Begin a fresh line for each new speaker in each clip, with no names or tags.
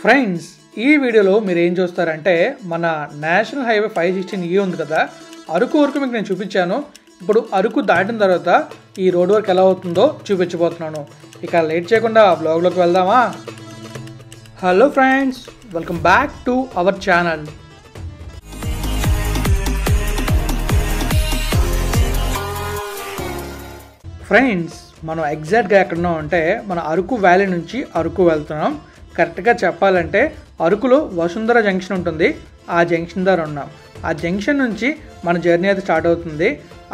Friends, ఈ వీడియోలో మీరు ఏం చూస్తారంటే మన నేషనల్ హైవే 516E ఉంది కదా, అరకు వరకు మీకు నేను చూపించాను. ఇప్పుడు అరకు దాటిన తర్వాత ఈ రోడ్ వర్క్ ఎలా అవుతుందో చూపించబోతున్నాను. ఇక లేట్ చేయకుండా బ్లాగ్లోకి వెళ్దామా? Hello friends, welcome back to our channel. Friends, మనం ఎగ్జాక్ట్గా ఎక్కడున్నాం అంటే మన అరకు వ్యాలీ నుంచి అరకు వెళ్తున్నాం. కరెక్ట్గా చెప్పాలంటే అరకులో వసుంధర జంక్షన్ ఉంటుంది, ఆ జంక్షన్ దగ్గర ఉన్నాం. ఆ జంక్షన్ నుంచి మన జర్నీ అయితే స్టార్ట్ అవుతుంది.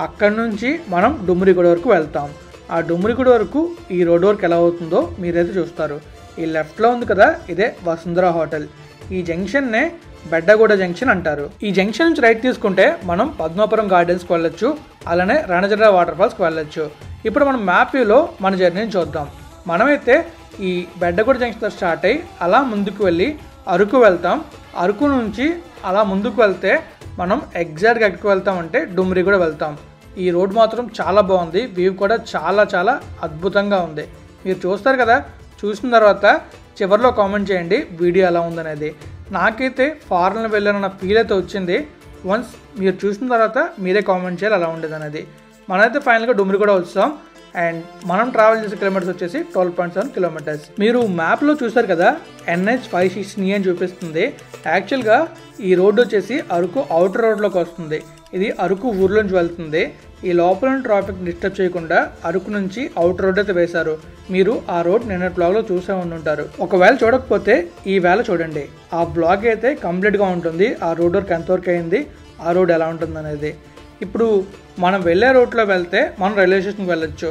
అక్కడ నుంచి మనం డుమ్రిగూడ వరకు వెళ్తాం. ఆ డుమ్రిగూడ వరకు ఈ రోడ్ వర్క్ ఎలా అవుతుందో మీరైతే చూస్తారు. ఈ లెఫ్ట్లో ఉంది కదా, ఇదే వసుంధర హోటల్. ఈ జంక్షన్నే బెడ్డగూడ జంక్షన్ అంటారు. ఈ జంక్షన్ నుంచి రైట్ తీసుకుంటే మనం పద్మాపురం గార్డెన్స్కి వెళ్ళొచ్చు, అలానే రణజర్ర వాటర్ ఫాల్స్కి వెళ్ళొచ్చు. ఇప్పుడు మనం మ్యాప్ వ్యూలో మన జర్నీని చూద్దాం. మనమైతే ఈ బెడ్డగూడ జంక్షన్తో స్టార్ట్ అయ్యి అలా ముందుకు వెళ్ళి అరకు వెళ్తాం. అరకు నుంచి అలా ముందుకు వెళ్తే మనం ఎగ్జాక్ట్గా ఎక్కడికి వెళ్తామంటే డుమ్రిగూడ వెళ్తాం. ఈ రోడ్ మాత్రం చాలా బాగుంది, వ్యూ కూడా చాలా చాలా అద్భుతంగా ఉంది. మీరు చూస్తారు కదా, చూసిన తర్వాత చివరిలో కామెంట్ చేయండి వీడియో ఎలా ఉందనేది. నాకైతే ఫారెన్ వెళ్ళానన్న ఫీల్ అయితే వచ్చింది. వన్స్ మీరు చూసిన తర్వాత మీరే కామెంట్ చేయాలి ఎలా ఉండేది అనేది. మనమైతే ఫైనల్గా డుమ్రిగూడ వచ్చాం. అండ్ మనం ట్రావెల్ చేసే కిలోమీటర్స్ వచ్చేసి 12.7 కిలోమీటర్స్. మీరు మ్యాప్లో చూసారు కదా, NH 516E అని చూపిస్తుంది. యాక్చువల్గా ఈ రోడ్డు వచ్చేసి అరకు అవుటర్ రోడ్లోకి వస్తుంది. ఇది అరకు ఊర్లోంచి వెళ్తుంది. ఈ లోపల ట్రాఫిక్ డిస్టర్బ్ చేయకుండా అరకు నుంచి అవుటర్ రోడ్ అయితే వేశారు. మీరు ఆ రోడ్ నిన్న బ్లాగ్లో చూసే ఉంటారు. ఒకవేళ చూడకపోతే ఈ వేళ చూడండి, ఆ బ్లాగ్ అయితే కంప్లీట్గా ఉంటుంది. ఆ రోడ్ వర్క్ ఎంతవరకు అయింది, ఆ రోడ్ ఎలా ఉంటుంది అనేది. ఇప్పుడు మనం వెళ్ళే రోడ్లో వెళ్తే మనం రైల్వే స్టేషన్కి వెళ్ళొచ్చు.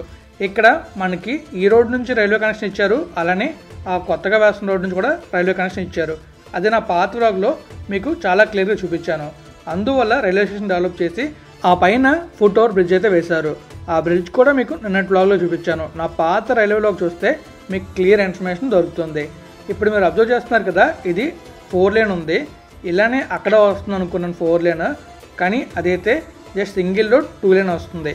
ఇక్కడ మనకి ఈ రోడ్ నుంచి రైల్వే కనెక్షన్ ఇచ్చారు, అలానే ఆ కొత్తగా వేస్తున్న రోడ్ నుంచి కూడా రైల్వే కనెక్షన్ ఇచ్చారు. అదే నా పాత వ్లాగ్లో మీకు చాలా క్లియర్గా చూపించాను. అందువల్ల రైల్వే స్టేషన్ డెవలప్ చేసి ఆ పైన ఫుట్ ఓవర్ బ్రిడ్జ్ అయితే వేశారు. ఆ బ్రిడ్జ్ కూడా మీకు నిన్నటి వ్లాగ్లో చూపించాను. నా పాత రైల్వే వ్లాగ్ చూస్తే మీకు క్లియర్ ఇన్ఫర్మేషన్ దొరుకుతుంది. ఇప్పుడు మీరు అబ్జర్వ్ చేస్తున్నారు కదా, ఇది 4 లేన్ ఉంది. ఇలానే అక్కడ వస్తుంది అనుకున్నాను 4 లేన్, కానీ అదైతే జస్ట్ సింగిల్ రోడ్ 2 లేన్ వస్తుంది.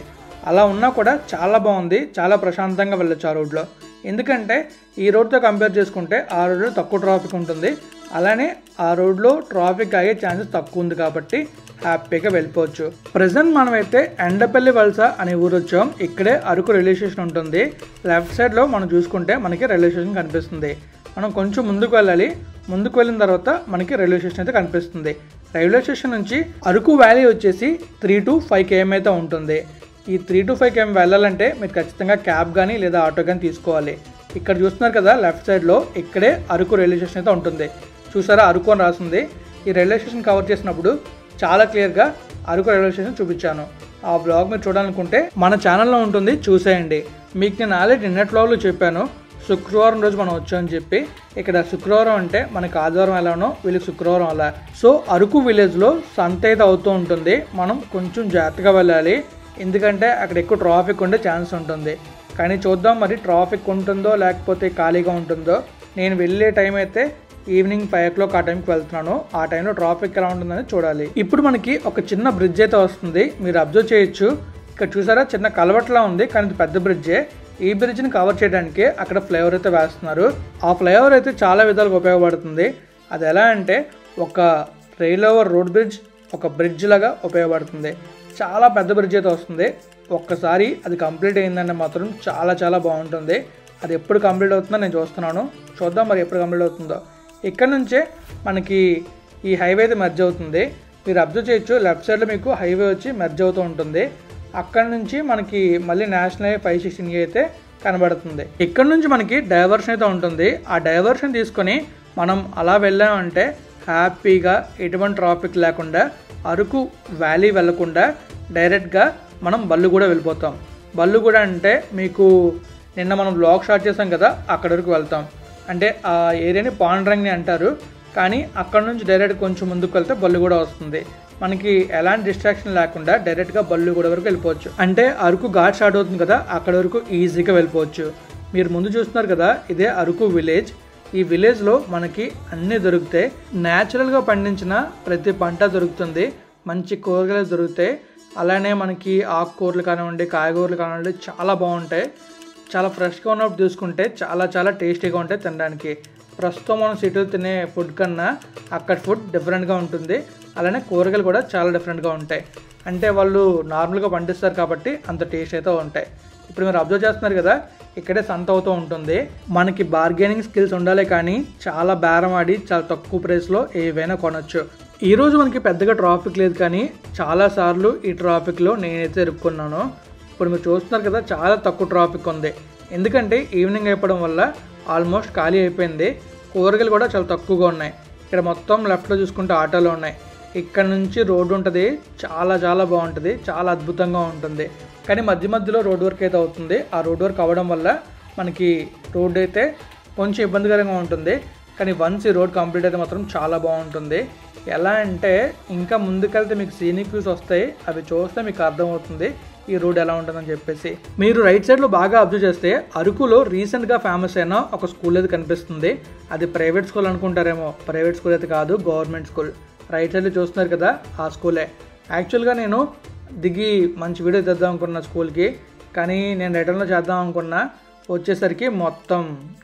అలా ఉన్నా కూడా చాలా బాగుంది, చాలా ప్రశాంతంగా వెళ్ళొచ్చు ఆ రోడ్లో. ఎందుకంటే ఈ రోడ్తో కంపేర్ చేసుకుంటే ఆ రోడ్లో తక్కువ ట్రాఫిక్ ఉంటుంది, అలానే ఆ రోడ్లో ట్రాఫిక్ అయ్యే ఛాన్సెస్ తక్కువ ఉంది కాబట్టి హ్యాపీగా వెళ్ళిపోవచ్చు. ప్రజెంట్ మనమైతే ఎండపల్లి వలస అనే ఊరు వచ్చాం. ఇక్కడే అరకు రైల్వే స్టేషన్ ఉంటుంది. లెఫ్ట్ సైడ్లో మనం చూసుకుంటే మనకి రైల్వే స్టేషన్ కనిపిస్తుంది. మనం కొంచెం ముందుకు వెళ్ళాలి. ముందుకు వెళ్ళిన తర్వాత మనకి రైల్వే స్టేషన్ అయితే కనిపిస్తుంది. రైల్వే స్టేషన్ నుంచి అరకు వ్యాలీ వచ్చేసి 3 to 5 km అయితే ఉంటుంది. ఈ 3 to 5 km వెళ్ళాలంటే మీరు ఖచ్చితంగా క్యాబ్ కానీ లేదా ఆటో కానీ తీసుకోవాలి. ఇక్కడ చూస్తున్నారు కదా, లెఫ్ట్ సైడ్లో ఇక్కడే అరకు రైల్వే స్టేషన్ అయితే ఉంటుంది. చూసారా, అరకు అని రాసింది. ఈ రైల్వే స్టేషన్ కవర్ చేసినప్పుడు చాలా క్లియర్గా అరకు రైల్వే స్టేషన్ చూపించాను. ఆ బ్లాగ్ మీరు చూడాలనుకుంటే మన ఛానల్లో ఉంటుంది, చూసేయండి. మీకు నేను ఆల్రెడీ నిన్నటి బ్లాగ్లో చెప్పాను, శుక్రవారం రోజు మనం వచ్చామని చెప్పి. ఇక్కడ శుక్రవారం అంటే మనకి ఆదివారం ఎలానో వీళ్ళకి శుక్రవారం అలా. సో అరకు విలేజ్లో సంత అయితే అవుతూ ఉంటుంది. మనం కొంచెం జాగ్రత్తగా వెళ్ళాలి, ఎందుకంటే అక్కడ ఎక్కువ ట్రాఫిక్ ఉండే ఛాన్స్ ఉంటుంది. కానీ చూద్దాం మరి ట్రాఫిక్ ఉంటుందో లేకపోతే ఖాళీగా ఉంటుందో. నేను వెళ్ళే టైం అయితే ఈవినింగ్ 5 o'clock ఆ టైంకి వెళ్తున్నాను. ఆ టైంలో ట్రాఫిక్ ఎలా ఉంటుందని చూడాలి. ఇప్పుడు మనకి ఒక చిన్న బ్రిడ్జ్ అయితే వస్తుంది, మీరు అబ్జర్వ్ చేయొచ్చు. ఇక్కడ చూసారా, చిన్న కలవట్లా ఉంది, కానీ ఇది పెద్ద బ్రిడ్జే. ఈ బ్రిడ్జ్ని కవర్ చేయడానికి అక్కడ ఫ్లైఓవర్ అయితే వేస్తున్నారు. ఆ ఫ్లైఓవర్ అయితే చాలా విధాలుగా ఉపయోగపడుతుంది. అది ఎలా అంటే ఒక రైల్ ఓవర్ రోడ్ బ్రిడ్జ్, ఒక బ్రిడ్జ్ లాగా ఉపయోగపడుతుంది. చాలా పెద్ద బ్రిడ్జ్ అయితే వస్తుంది. ఒక్కసారి అది కంప్లీట్ అయిందంటే మాత్రం చాలా చాలా బాగుంటుంది. అది ఎప్పుడు కంప్లీట్ అవుతుందో నేను చూస్తున్నాను, చూద్దాం మరి ఎప్పుడు కంప్లీట్ అవుతుందో. ఇక్కడ నుంచే మనకి ఈ హైవే అయితే మెర్జ్ అవుతుంది. మీరు అబ్జర్వ్ చేయొచ్చు, లెఫ్ట్ సైడ్లో మీకు హైవే వచ్చి మెర్జ్ అవుతూ ఉంటుంది. అక్కడ నుంచి మనకి మళ్ళీ నేషనల్ హైవే 516E అయితే కనబడుతుంది. ఇక్కడ నుంచి మనకి డైవర్షన్ అయితే ఉంటుంది. ఆ డైవర్షన్ తీసుకొని మనం అలా వెళ్ళామంటే హ్యాపీగా ఎటువంటి ట్రాఫిక్ లేకుండా అరకు వ్యాలీ వెళ్లకుండా డైరెక్ట్గా మనం బల్లుగూడ వెళ్ళిపోతాం. బల్లుగూడ అంటే మీకు నిన్న మనం బ్లాగ్ స్టార్ట్ చేసాం కదా, అక్కడ వరకు వెళ్తాం. అంటే ఆ ఏరియాని పాండ్రంగి అంటారు, కానీ అక్కడ నుంచి డైరెక్ట్ కొంచెం ముందుకు వెళ్తే బల్లుగూడ వస్తుంది. మనకి ఎలాంటి డిస్ట్రాక్షన్ లేకుండా డైరెక్ట్గా బల్లుగూడ వరకు వెళ్ళిపోవచ్చు. అంటే అరకు ఘాట్ స్టార్ట్ అవుతుంది కదా, అక్కడ వరకు ఈజీగా వెళ్ళిపోవచ్చు. మీరు ముందు చూస్తున్నారు కదా, ఇదే అరకు విలేజ్. ఈ విలేజ్లో మనకి అన్నీ దొరుకుతాయి. న్యాచురల్గా పండించిన ప్రతి పంట దొరుకుతుంది, మంచి కూరగాయలు దొరుకుతాయి. అలానే మనకి ఆకుకూరలు కానివ్వండి, కాయగూరలు కానివ్వండి చాలా బాగుంటాయి. చాలా ఫ్రెష్గా ఉన్నప్పుడు చూసుకుంటే చాలా చాలా టేస్టీగా ఉంటాయి తినడానికి. ప్రస్తుతం మనం సిటీలో తినే ఫుడ్ కన్నా అక్కడ ఫుడ్ డిఫరెంట్గా ఉంటుంది. అలానే కూరగాయలు కూడా చాలా డిఫరెంట్గా ఉంటాయి. అంటే వాళ్ళు నార్మల్గా పండిస్తారు కాబట్టి అంత టేస్ట్ అయితే ఉంటాయి. ఇప్పుడు మీరు అబ్జర్వ్ చేస్తున్నారు కదా, ఇక్కడే సంత అవుతూ ఉంటుంది. మనకి బార్గెనింగ్ స్కిల్స్ ఉండాలి, కానీ చాలా బేరం ఆడి చాలా తక్కువ ప్రైస్లో ఏవైనా కొనొచ్చు. ఈరోజు మనకి పెద్దగా ట్రాఫిక్ లేదు, కానీ చాలాసార్లు ఈ ట్రాఫిక్లో నేనైతే ఇరుక్కున్నాను. ఇప్పుడు మీరు చూస్తున్నారు కదా, చాలా తక్కువ ట్రాఫిక్ ఉంది. ఎందుకంటే ఈవినింగ్ అయిపోవడం వల్ల ఆల్మోస్ట్ ఖాళీ అయిపోయింది. కూరగాయలు కూడా చాలా తక్కువగా ఉన్నాయి. ఇక్కడ మొత్తం లెఫ్ట్లో చూసుకుంటే ఆటోలు ఉన్నాయి. ఇక్కడ నుంచి రోడ్డు ఉంటుంది, చాలా చాలా బాగుంటుంది, చాలా అద్భుతంగా ఉంటుంది. కానీ మధ్య మధ్యలో రోడ్ వర్క్ అయితే అవుతుంది. ఆ రోడ్ వర్క్ అవ్వడం వల్ల మనకి రోడ్ అయితే కొంచెం ఇబ్బందికరంగా ఉంటుంది. కానీ వన్స్ ఈ రోడ్ కంప్లీట్ అయితే మాత్రం చాలా బాగుంటుంది. ఎలా అంటే ఇంకా ముందుకెళ్తే మీకు సీనిక్ వ్యూస్ వస్తాయి, అవి చూస్తే మీకు అర్థమవుతుంది ఈ రోడ్ ఎలా ఉంటుందని చెప్పేసి. మీరు రైట్ సైడ్లో బాగా అబ్జర్వ్ చేస్తే అరకులో రీసెంట్గా ఫేమస్ అయిన ఒక స్కూల్ అయితే కనిపిస్తుంది. అది ప్రైవేట్ స్కూల్ అనుకుంటారేమో, ప్రైవేట్ స్కూల్ అయితే కాదు, గవర్నమెంట్ స్కూల్. రైట్ సైడ్లో చూస్తున్నారు కదా, ఆ స్కూలే. యాక్చువల్గా నేను దిగి మంచి వీడియో తెద్దాం అనుకున్న స్కూల్కి, కానీ నేను రిటర్న్లో చేద్దాం అనుకున్నా, వచ్చేసరికి మొత్తం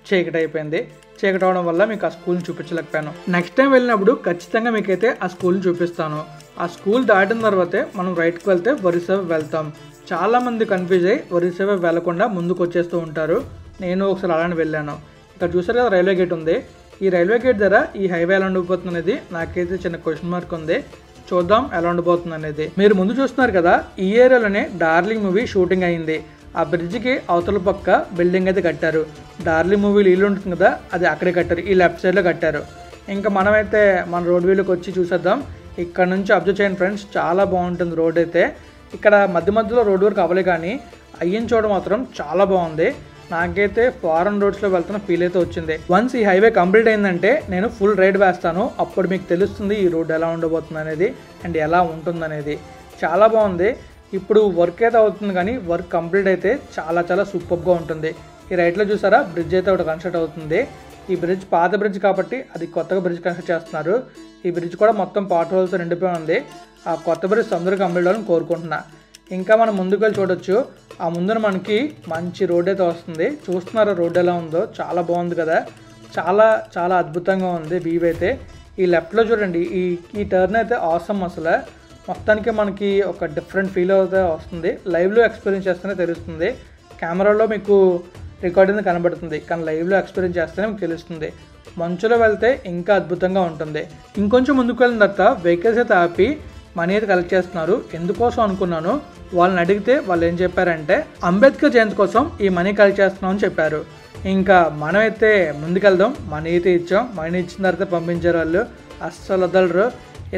చీకటి అయిపోయింది. చీకటి అవడం వల్ల మీకు ఆ స్కూల్ని చూపించలేకపోయాను. నెక్స్ట్ టైం వెళ్ళినప్పుడు ఖచ్చితంగా మీకైతే ఆ స్కూల్ని చూపిస్తాను. ఆ స్కూల్ దాటిన తర్వాతే మనం రైట్కి వెళ్తే వరిసేవ వెళ్తాం. చాలామంది కన్ఫ్యూజ్ అయ్యి వరిసేవ వెళ్లకుండా ముందుకు వచ్చేస్తూ ఉంటారు. నేను ఒకసారి అలానే వెళ్ళాను. ఇక్కడ చూసారు కదా, రైల్వే గేట్ ఉంది. ఈ రైల్వే గేట్ దగ్గర ఈ హైవే ఎలా ఉండిపోతుంది అనేది నాకైతే చిన్న క్వశ్చన్ మార్క్ ఉంది. చూద్దాం ఎలా ఉండిపోతుంది అనేది. మీరు ముందు చూస్తున్నారు కదా, ఈ ఏరియాలోనే డార్లింగ్ మూవీ షూటింగ్ అయింది. ఆ బ్రిడ్జ్కి అవతల పక్క బిల్డింగ్ అయితే కట్టారు. డార్లింగ్ మూవీలో ఇల్లు ఉంటుంది కదా, అది అక్కడే కట్టారు, ఈ లెఫ్ట్ సైడ్లో కట్టారు. ఇంకా మనమైతే మన రోడ్ వీలోకి వచ్చి చూసేద్దాం. ఇక్కడ నుంచి అబ్జర్వ్ చేయండి ఫ్రెండ్స్, చాలా బాగుంటుంది రోడ్ అయితే. ఇక్కడ మధ్య మధ్యలో రోడ్ వర్క్ అవ్వలే, కానీ అయ్యిన చోట మాత్రం చాలా బాగుంది. నాకైతే ఫారెన్ రోడ్స్లో వెళ్తున్న ఫీల్ అయితే వచ్చింది. వన్స్ ఈ హైవే కంప్లీట్ అయిందంటే నేను ఫుల్ రైడ్ వేస్తాను. అప్పుడు మీకు తెలుస్తుంది ఈ రోడ్ ఎలా ఉండబోతుంది అనేది అండ్ ఎలా ఉంటుంది అనేది. చాలా బాగుంది. ఇప్పుడు వర్క్ అయితే అవుతుంది, కానీ వర్క్ కంప్లీట్ అయితే చాలా చాలా సూపర్గా ఉంటుంది. ఈ రైట్లో చూసారా, బ్రిడ్జ్ అయితే ఒకటి కన్స్ట్రక్ట్ అవుతుంది. ఈ బ్రిడ్జ్ పాత బ్రిడ్జ్ కాబట్టి అది కొత్తగా బ్రిడ్జ్ కన్స్ట్రక్ట్ చేస్తున్నారు. ఈ బ్రిడ్జ్ కూడా మొత్తం పాట్ హోల్స్తో నిండిపోయి ఉంది. ఆ కొత్త బ్రిడ్జ్ తొందరగా కంప్లీట్ అవ్వాలని కోరుకుంటున్నా. ఇంకా మనం ముందుకు వెళ్ళి చూడొచ్చు. ఆ ముందున మనకి మంచి రోడ్ అయితే వస్తుంది. చూస్తున్నారా రోడ్ ఎలా ఉందో, చాలా బాగుంది కదా, చాలా చాలా అద్భుతంగా ఉంది వ్యూ అయితే. ఈ లెఫ్ట్లో చూడండి, ఈ టర్న్ అయితే ఆసమ్. అసలు మొత్తానికి మనకి ఒక డిఫరెంట్ ఫీల్ అయితే వస్తుంది. లైవ్లో ఎక్స్పీరియన్స్ చేస్తేనే తెలుస్తుంది. కెమెరాలో మీకు రికార్డింగ్ కనబడుతుంది, కానీ లైవ్లో ఎక్స్పీరియన్స్ చేస్తేనే మీకు తెలుస్తుంది. మంచులో వెళ్తే ఇంకా అద్భుతంగా ఉంటుంది. ఇంకొంచెం ముందుకు వెళ్ళిన తర్వాత వెహికల్స్ అయితే ఆపి మనీ అయితే కలెక్ట్ చేస్తున్నారు. ఎందుకోసం అనుకున్నాను. వాళ్ళని అడిగితే వాళ్ళు ఏం చెప్పారంటే అంబేద్కర్ జయంతి కోసం ఈ మనీ కలెక్ట్ చేస్తున్నాం అని చెప్పారు. ఇంకా మనమైతే ముందుకెళ్దాం. మనీ అయితే ఇచ్చాం. మనీ ఇచ్చిన తర్వాత పంపించారు వాళ్ళు, అస్సలు వదలరు.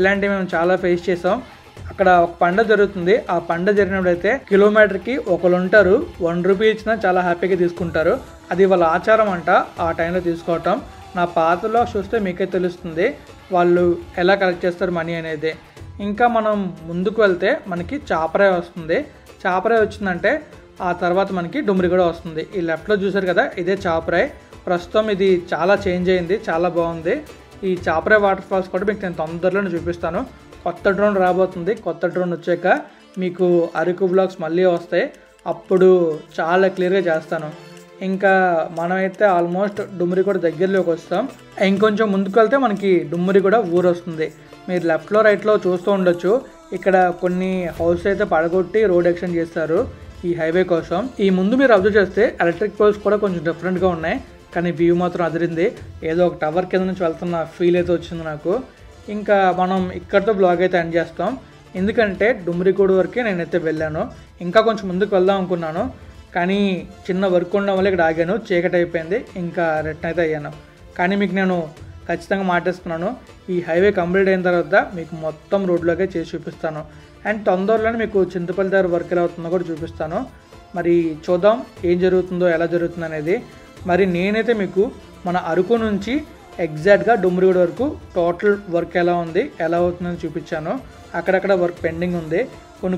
ఇలాంటివి మేము చాలా ఫేస్ చేసాం. అక్కడ ఒక పండుగ జరుగుతుంది. ఆ పండుగ జరిగినప్పుడైతే కిలోమీటర్కి ఒకరు ఉంటారు, 1 రూపీ ఇచ్చినా చాలా హ్యాపీగా తీసుకుంటారు. అది వాళ్ళ ఆచారం అంట, ఆ టైంలో తీసుకోవటం. నా పాతలో చూస్తే మీకే తెలుస్తుంది వాళ్ళు ఎలా కలెక్ట్ చేస్తారు మనీ అనేది. ఇంకా మనం ముందుకు వెళ్తే మనకి చాపరాయి వస్తుంది. చాపరాయి వచ్చిందంటే ఆ తర్వాత మనకి డుమ్రిగూడ వస్తుంది. ఈ లెఫ్ట్లో చూసారు కదా, ఇదే చాపరాయి. ప్రస్తుతం ఇది చాలా చేంజ్ అయింది, చాలా బాగుంది. ఈ చాపరాయి వాటర్ ఫాల్స్ కూడా మీకు నేను తొందరలోనే చూపిస్తాను. కొత్త డ్రోన్ రాబోతుంది. కొత్త డ్రోన్ వచ్చాక మీకు అరకు బ్లాగ్స్ మళ్ళీ వస్తాయి, అప్పుడు చాలా క్లియర్గా చేస్తాను. ఇంకా మనమైతే ఆల్మోస్ట్ డుమ్రిగూడ దగ్గరలోకి వస్తాం. ఇంకొంచెం ముందుకు వెళ్తే మనకి డుమ్రిగూడ ఊరు వస్తుంది. మీరు లెఫ్ట్లో రైట్లో చూస్తూ ఉండొచ్చు. ఇక్కడ కొన్ని హౌస్ అయితే పడగొట్టి రోడ్ ఎక్స్టెండ్ చేస్తారు ఈ హైవే కోసం. ఈ ముందు మీరు అబ్జర్వ్ చేస్తే ఎలక్ట్రిక్ పోల్స్ కూడా కొంచెం డిఫరెంట్గా ఉన్నాయి, కానీ వ్యూ మాత్రం అదిరింది. ఏదో ఒక టవర్ కింద నుంచి వెళ్తున్న ఫీల్ అయితే వచ్చింది నాకు. ఇంకా మనం ఇక్కడితో బ్లాగ్ అయితే ఎండ్ చేస్తాం. ఎందుకంటే డుమ్రిగూడ వరకే నేనైతే వెళ్ళాను. ఇంకా కొంచెం ముందుకు వెళ్దాం అనుకున్నాను, కానీ చిన్న వర్క్ ఉండడం వల్ల ఇక్కడ ఆగాను. చీకటి అయిపోయింది, ఇంకా రిటర్న్ అయితే అయ్యాను. కానీ మీకు నేను ఖచ్చితంగా మాటిస్తున్నాను, ఈ హైవే కంప్లీట్ అయిన తర్వాత మీకు మొత్తం రోడ్లోకే చేసి చూపిస్తాను. అండ్ తొందరలోనే మీకు చింతపల్లి దగ్గర వర్క్ ఎలా అవుతుందో కూడా చూపిస్తాను. మరి చూద్దాం ఏం జరుగుతుందో, ఎలా జరుగుతుందో అనేది. మరి నేనైతే మీకు మన అరకు నుంచి ఎగ్జాక్ట్గా డుమ్రిగూడ వరకు టోటల్ వర్క్ ఎలా ఉంది, ఎలా అవుతుందని చూపించాను. అక్కడక్కడ వర్క్ పెండింగ్ ఉంది,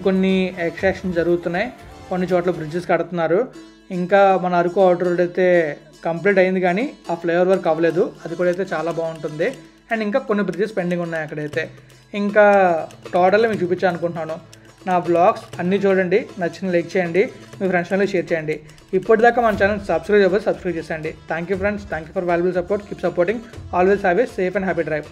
కొన్ని ఎక్స్ట్రాక్షన్ జరుగుతున్నాయి, కొన్ని చోట్ల బ్రిడ్జెస్ కడుతున్నారు. ఇంకా మన అరకు అవుటర్ రోడ్ అయితే కంప్లీట్ అయింది, కానీ ఆ ఫ్లైఓవర్ వర్క్ అవ్వలేదు. అది కూడా అయితే చాలా బాగుంటుంది. అండ్ ఇంకా కొన్ని బ్రిడ్జెస్ పెండింగ్ ఉన్నాయి అక్కడైతే. ఇంకా టోటల్గా మీకు చూపించాను అనుకుంటున్నాను. నా బ్లాగ్స్ అన్నీ చూడండి, నచ్చిన లైక్ చేయండి, మీ ఫ్రెండ్స్లో షేర్ చేయండి. ఇప్పటిదాకా మన ఛానల్ సబ్స్క్రైబ్ చేసేయండి. Thank you friends, thank you for valuable support. Keep supporting. Always have a safe and happy drive.